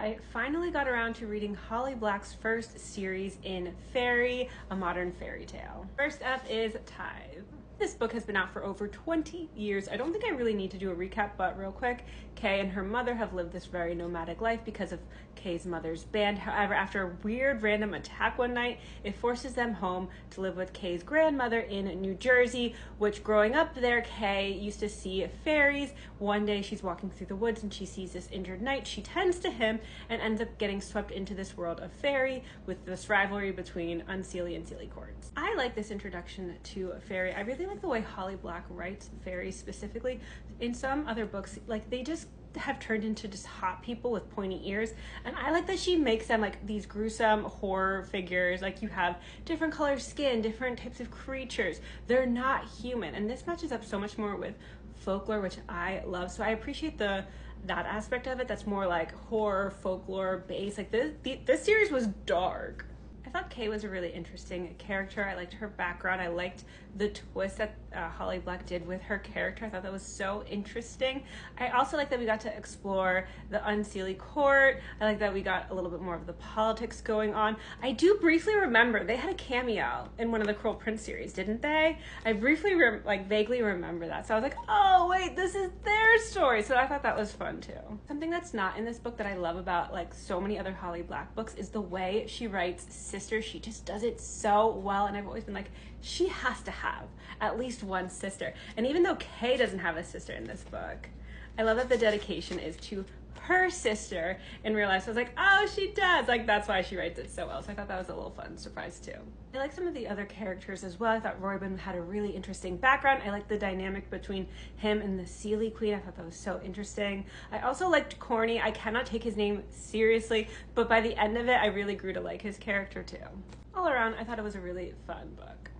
I finally got around to reading Holly Black's first series in Faerie, a modern fairy tale. First up is Tithe. This book has been out for over 20 years. I don't think I really need to do a recap, but real quick, Kay and her mother have lived this very nomadic life because of Kay's mother's band. However, after a weird random attack one night, it forces them home to live with Kay's grandmother in New Jersey, which growing up there, Kay used to see fairies. One day she's walking through the woods and she sees this injured knight. She tends to him and ends up getting swept into this world of faerie with this rivalry between unseelie and seelie courts. I like this introduction to faerie. I really like the way Holly Black writes fairies specifically. In some other books, like they just have turned into just hot people with pointy ears, and I like that she makes them like these gruesome horror figures. Like you have different color skin, different types of creatures. They're not human, and this matches up so much more with folklore, which I love. So I appreciate that aspect of it. That's more like horror folklore based. Like this series was dark. I thought Kay was a really interesting character. I liked her background. I liked the twist that Holly Black did with her character. I thought that was so interesting. I also like that we got to explore the unseelie court. I like that we got a little bit more of the politics going on. I do briefly remember they had a cameo in one of the Cruel Prince series, didn't they? I briefly, vaguely remember that. So I was like, oh wait, this is their story. So I thought that was fun too. Something that's not in this book that I love about like so many other Holly Black books is the way she writes sister. She just does it so well, and I've always been like, she has to have at least one sister. And even though Kay doesn't have a sister in this book, I love that the dedication is to her sister in real life. So I was like, oh, she does. Like, that's why she writes it so well. So I thought that was a little fun surprise too. I like some of the other characters as well. I thought Reuben had a really interesting background. I liked the dynamic between him and the Seelie Queen. I thought that was so interesting. I also liked Corny. I cannot take his name seriously, but by the end of it, I really grew to like his character too. All around, I thought it was a really fun book.